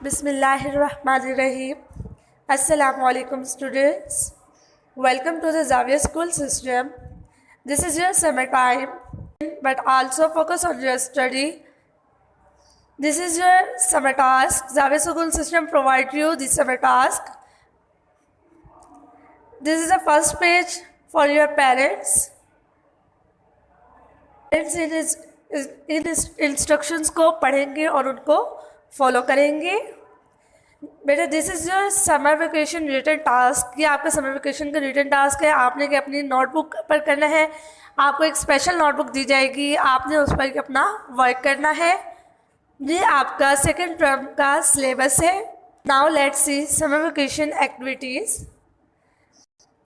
Bismillahirrahmanirrahim. Assalamu alaikum students. Welcome to the Zavia school system. This is your summer time, but also focus on your study. This is your summer task. Zavia school system provide you the summer task. This is the first page for your parents. Parents इन instructions को पढ़ेंगे और उनको follow करेंगे। बेटा this is your summer vacation written task. ये आपका summer vacation का रिटन टास्क है। आपने कि अपनी नोटबुक पर करना है। आपको एक स्पेशल नोटबुक दी जाएगी, आपने उस पर अपना वर्क करना है। ये आपका सेकेंड टर्म का सिलेबस है। Now let's see summer vacation activities.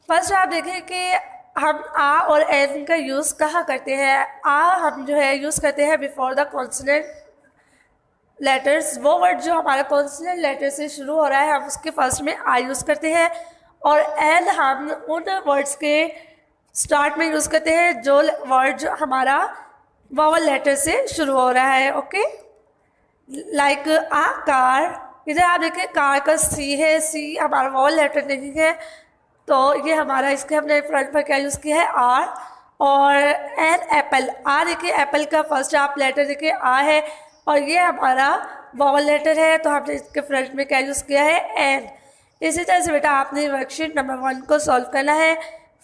First आप देखें कि हम आ और एन का यूज़ कहाँ करते हैं। आ हम जो है यूज़ करते हैं बिफोर द कॉन्सोनेंट लेटर्स। वो वर्ड जो हमारा कॉन्सोनेंट लेटर से शुरू हो रहा है हम उसके फर्स्ट में आ यूज़ करते हैं, और एन हम उन वर्ड्स के स्टार्ट में यूज़ करते हैं जो वर्ड जो हमारा वोवल लेटर से शुरू हो रहा है। ओके, लाइक आ कार। इधर आप देखें कार का सी है, सी हमारा वोवल लेटर नहीं है, तो ये हमारा इसके हमने फ्रंट पर क्या यूज़ किया है आर। और एन एप्पल। आ देखिए एप्पल का फर्स्ट आप लेटर देखिए आ है, और ये हमारा वॉवल लेटर है, तो हमने इसके फ्रंट में क्या यूज़ किया है एन। इसी तरह से बेटा आपने वर्कशीट नंबर 1 को सॉल्व करना है।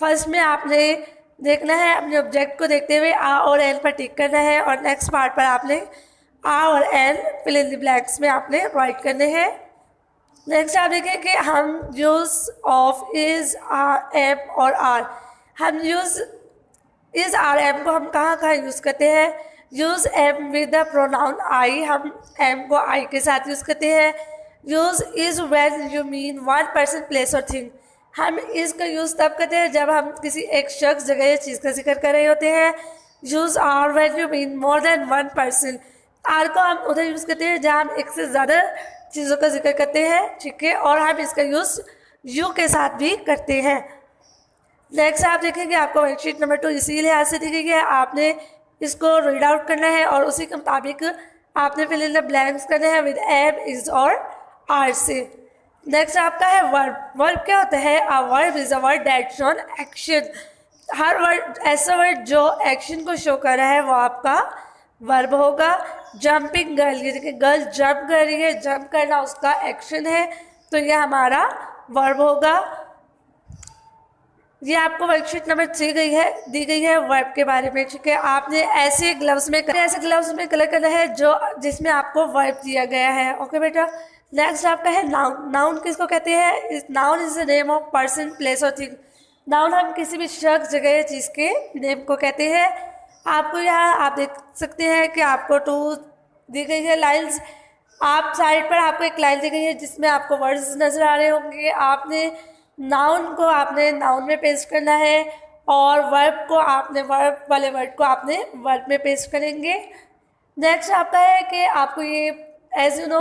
फर्स्ट में आपने देखना है अपने ऑब्जेक्ट को देखते हुए आ और एन पर टिक करना है, और नेक्स्ट पार्ट पर आपने आ और an fill in the blanks में आपने राइट करने हैं। नेक्स्ट आप देखें कि हम यूज़ ऑफ इज़ एम और आर। हम यूज़ इज़ आर एम को हम कहाँ कहाँ यूज़ करते हैं। Use am with the pronoun I, हम एम को आई के साथ यूज़ करते हैं। Use is when you mean one person place और थिंग। हम इज़ का यूज़ तब करते हैं जब हम किसी एक शख्स जगह या चीज़ का जिक्र कर रहे होते हैं। Use are when you mean more than one person. Are को हम उधर यूज़ करते हैं जहाँ हम एक से ज़्यादा चीज़ों का जिक्र करते हैं, ठीक है, और हम इसका यूज़ यू के साथ भी करते हैं। नेक्स्ट आप देखेंगे आपको वर्कशीट नंबर 2 इसी लिहाज से दी गई है। आपने इसको रीड आउट करना है और उसी के मुताबिक आपने फिल इन द ब्लैंक्स करना है विद एम इज और आर से। नेक्स्ट आपका है वर्ब। वर्ब क्या होता है। A verb is a word that shown action. Her word ऐसा वर्ड जो एक्शन को शो कर रहा है वो आपका वर्ब होगा। जंपिंग गर्ल, ये देखिए गर्ल जंप कर रही है, जंप करना उसका एक्शन है, तो ये हमारा वर्ब होगा। ये आपको वर्कशीट नंबर 3 दी गई है वर्ब के बारे में, ठीक है। आपने ऐसे ग्लव्स में कलर करना है जो जिसमें आपको वर्ब दिया गया है। ओके बेटा। नेक्स्ट आपका है नाउन। नाउन किसको कहते हैं। Noun is the name of person place और थिंग। नाउन हम किसी भी शख्स जगह या चीज़ के नेम को कहते हैं। आपको यहाँ आप देख सकते हैं कि आपको 2 दी गई है लाइन्स। आप साइड पर आपको एक लाइन दी गई है जिसमें आपको वर्ड्स नज़र आ रहे होंगे। आपने नाउन में पेस्ट करना है, और वर्ब को आपने वर्ब वाले वर्ड को आपने वर्ब में पेस्ट करेंगे। नेक्स्ट आपका है कि आपको ये as you know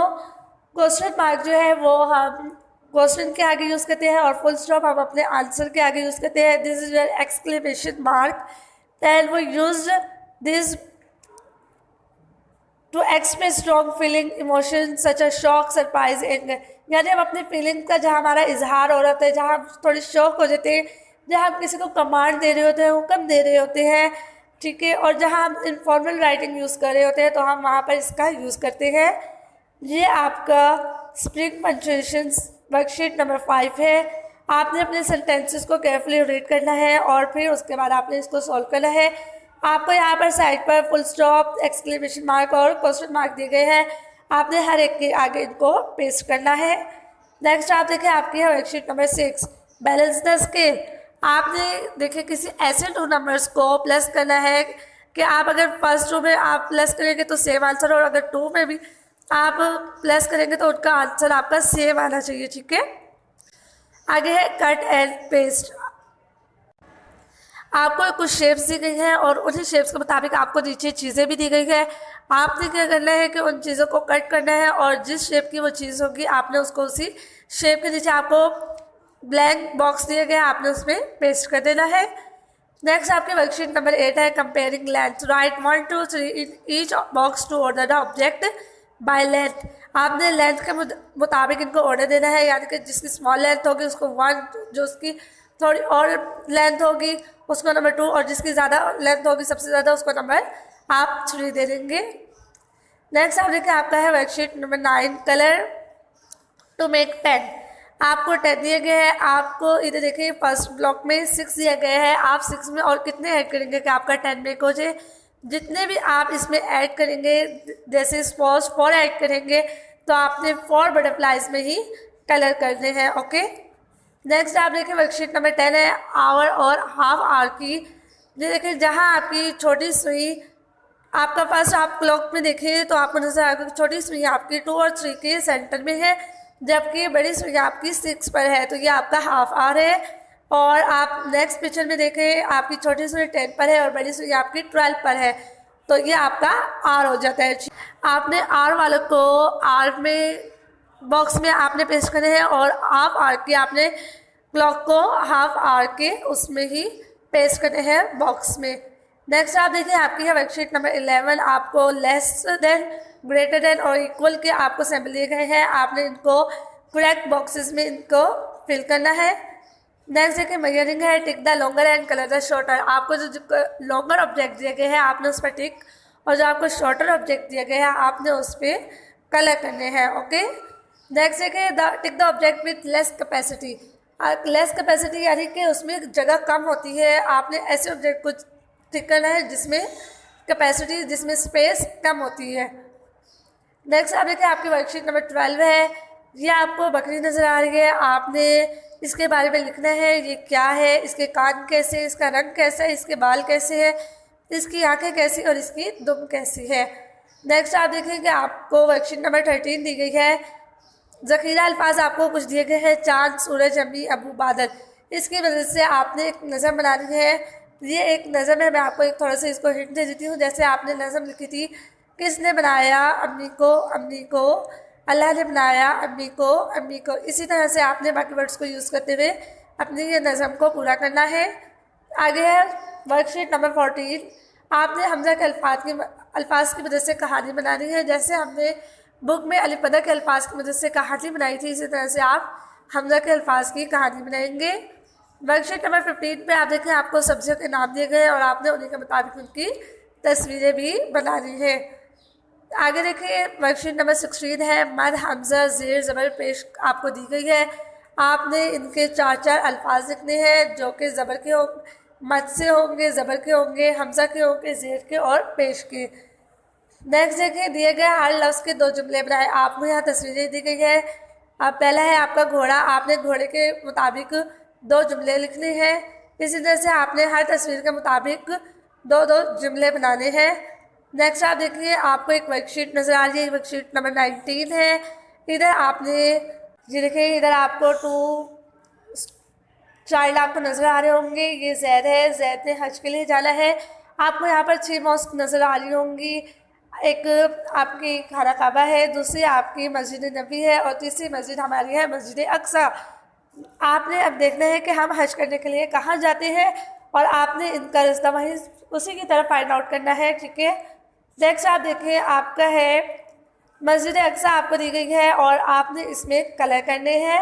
question mark जो है वो हम क्वेश्चन के आगे यूज़ करते हैं, और फुल स्टॉप हम अपने आंसर के आगे यूज़ करते हैं। This is your exclamation mark. Then we used this to express strong feeling, emotions such as shock, surprise, anger। यानी हम अपने फीलिंग का जहाँ हमारा इजहार हो रहा होता है, जहाँ हम थोड़े शौक हो जाते हैं, जहाँ हम किसी को कमांड दे रहे होते हैं, हुक्म दे रहे होते हैं, ठीक है, और जहाँ हम इनफॉर्मल राइटिंग यूज़ कर रहे होते हैं, तो हम वहाँ पर इसका यूज़ करते हैं। ये आपका स्प्रिंग पंक्चुएशन वर्कशीट नंबर 5 है। आपने अपने सेंटेंसेस को केयरफुली रीड करना है, और फिर उसके बाद आपने इसको सॉल्व करना है। आपको यहाँ पर साइड पर फुल स्टॉप, एक्सक्लेमेशन मार्क और क्वेश्चन मार्क दिए गए हैं। आपने हर एक के आगे इनको पेस्ट करना है। नेक्स्ट आप देखें आपकी है worksheet number 6 balance the scale. आपने देखें किसी ऐसे 2 नंबर्स को प्लस करना है कि आप अगर फर्स्ट रो में आप प्लस करेंगे तो सेम आंसर, और अगर 2 में भी आप प्लस करेंगे तो उनका आंसर आपका सेम आना चाहिए, ठीक है। आगे है कट एंड पेस्ट। आपको कुछ शेप्स दी गई हैं, और उन्हीं शेप्स के मुताबिक आपको नीचे चीज़ें भी दी गई है। आपने क्या करना है कि उन चीज़ों को कट करना है, और जिस शेप की वो चीज़ होगी आपने उसको उसी शेप के नीचे आपको ब्लैंक बॉक्स दिए गए आपने उसमें पेस्ट कर देना है। नेक्स्ट आपके वर्कशीट नंबर 8 है comparing length. Write 1 2 3 in each box to order the object by length, आपने लेंथ के मुताबिक इनको ऑर्डर देना है, यानी कि जिसकी स्मॉल लेंथ होगी उसको 1, जो उसकी थोड़ी और लेंथ होगी उसको नंबर 2, और जिसकी ज़्यादा लेंथ होगी सबसे ज़्यादा उसको नंबर आप 3 दे देंगे। नेक्स्ट आप देखिए आपका है worksheet number 9, colour to make pen. आपको 10 दिए गए हैं, आपको इधर देखिए फर्स्ट ब्लॉक में 6 दिया गया है, आप 6 में और कितने ऐड करेंगे कि आपका 10 मेक हो जाए। जितने भी आप इसमें ऐड करेंगे, जैसे सपोज 4 ऐड करेंगे तो आपने 4 बटरफ्लाइज में ही कलर करने हैं। ओके, नेक्स्ट आप देखिए वर्कशीट नंबर 10 है आवर और हाफ आवर की। ये देखिए जहाँ आपकी छोटी सुई, आपका फर्स्ट आप क्लॉक में देखें तो आपको नजर आएगा छोटी सुई आपकी 2 और 3 के सेंटर में है, जबकि बड़ी सुई आपकी 6 पर है, तो ये आपका हाफ आवर है। और आप नेक्स्ट पिक्चर में देखें आपकी छोटी सुई 10 पर है और बड़ी सुई आपकी 12 पर है, तो ये आपका आर हो जाता है। आपने आर वालों को आर में बॉक्स में आपने पेस्ट करने हैं और हाफ आर की आपने क्लॉक को हाफ आर के उसमें ही पेस्ट करने हैं बॉक्स में। नेक्स्ट आप देखिए आपकी है वर्कशीट नंबर 11, आपको लेस देन, ग्रेटर देन और इक्वल के आपको सैम्पल दिए गए हैं, आपने इनको करेक्ट बॉक्सेस में इनको फिल करना है। नेक्स्ट देखिए मेजरिंग है, tick the longer and colour the shorter. आपको जो लॉन्गर ऑब्जेक्ट दिए गए हैं आपने उस पर टिक, और जो आपको शॉर्टर ऑब्जेक्ट दिए गए हैं आपने उस पर कलर करने हैं। ओके, नेक्स्ट देखिए tick the object with less capacity. Less capacity यानी कि उसमें जगह कम होती है, आपने ऐसे ऑब्जेक्ट को टिक करना है जिसमें कैपेसिटी, जिसमें स्पेस कम होती है। नेक्स्ट आप देखिए आपकी वर्कशीट नंबर 12 है, ये आपको बकरी नज़र आ रही है, आपने इसके बारे में लिखना है ये क्या है, इसके कान कैसे, इसका रंग कैसा है, इसके बाल कैसे है, इसकी आंखें कैसी और इसकी दुम कैसी है। नेक्स्ट आप देखेंगे आपको वर्कशीट नंबर 13 दी गई है, ज़ख़ीरा अल्फाज आपको कुछ दिए गए हैं, चाँद, सूरज, अम्मी, अबू, बादल। इसकी वजह से आपने एक नज़म बनानी है। ये एक नज़म है, मैं आपको एक थोड़ा सा इसको हिंट दे देती हूँ। जैसे आपने नज़म लिखी थी, किसने बनाया अम्मी को, अम्मी को, अल्लाह ने बनाया अम्मी को, अम्मी को। इसी तरह से आपने बाकी वर्ड्स को यूज़ करते हुए अपनी ये नज़म को पूरा करना है। आगे है वर्कशीट नंबर 14, आपने हमजा के अल्फाज की मदद से कहानी बनानी है। जैसे हमने बुक में अलिफ के अल्फाज की मदद से कहानी बनाई थी, इसी तरह से आप हमजा के अल्फाज की कहानी बनाएंगे। वर्कशीट नंबर 15 पे आप देखें आपको सब्जियों के नाम दिए गए और आपने उन्हीं के मुताबिक उनकी तस्वीरें भी बनानी है। आगे देखिए वर्कशीट नंबर 16 है, मद, हमजा, ज़ेर, ज़बर पेश आपको दी गई है। आपने इनके 4 अल्फाज लिखने हैं जो कि ज़बर के हो, मद से होंगे, ज़बर के होंगे, हमजा के होंगे, ज़ेर के और पेश के। नेक्स्ट देखिए दिए गए हर लफ्ज़ के 2 जुमले बनाए, आपको यहाँ तस्वीरें दी गई है। अब पहला है आपका घोड़ा, आपने घोड़े के मुताबिक 2 जुमले लिखने हैं। इसी तरह से आपने हर तस्वीर के मुताबिक 2-2 जुमले बनाने हैं। नेक्स्ट आप देखिए आपको एक वर्कशीट नज़र आ रही है, वर्कशीट नंबर 19 है। इधर आपने ये देखिए, इधर आपको 2 चाइल्ड आपको नज़र आ रहे होंगे, ये जैद है, जैद ने हज के लिए जाना है। आपको यहाँ पर 6 मॉस्क नज़र आ रही होंगी, एक आपकी खाना काबा है, दूसरी आपकी मस्जिद नबी है और तीसरी मस्जिद हमारी है मस्जिद अक्सा। आपने अब देखना है कि हम हज करने के लिए कहाँ जाते हैं और आपने इनका रास्ता वहीं उसी की तरफ फाइंड आउट करना है, ठीक है। नेक्स्ट आप देखिए आपका है मस्जिद अक्सा आपको दी गई है और आपने इसमें कलर करने हैं।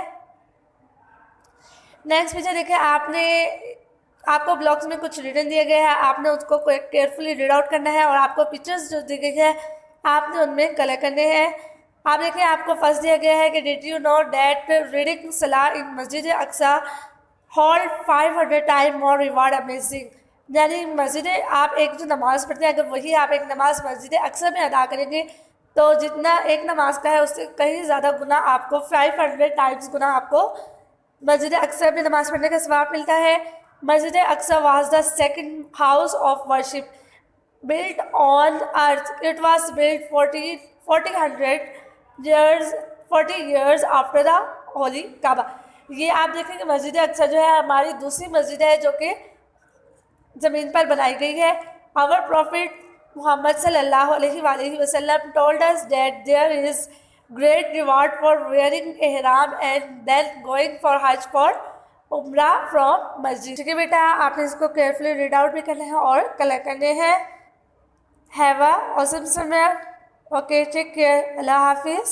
नेक्स्ट पिक्चर देखिए, आपको ब्लॉक्स में कुछ रिटन दिए गए हैं, आपने उसको केयरफुली रीड आउट करना है और आपको पिक्चर्स जो दी गई है आपने उनमें कलर करने हैं। आप देखिए आपको फर्स्ट दिया गया है कि did you know that reading salah in Masjid Aqsa hold 500 time more reward amazing. यानी मस्जिद आप एक जो नमाज़ पढ़ते हैं, अगर वही आप एक नमाज़ मस्जिद अक्सा में अदा करेंगे तो जितना एक नमाज का है उससे कहीं ज़्यादा गुना आपको 500 टाइम्स गुना आपको मस्जिद अक्सा में नमाज़ पढ़ने का सवाब मिलता है। Masjid Aqsa was the second house of worship built on earth. It was built 40 years after the holy Kaaba. ये आप देखेंगे मस्जिद अक्सा जो है हमारी दूसरी मस्जिद है जो कि ज़मीन पर बनाई गई है। आवर प्रॉफिट मुहम्मद सल्लल्लाहु अलैहि वसल्लम told us that there is great reward for wearing ihram and then going for Hajj for Umrah from masjid. ठीक है बेटा, आपने इसको केयरफुली रीड आउट भी करना है और कलर करने हैं। Have a awesome summer. Okay, take care, अल्लाह हाफिज़।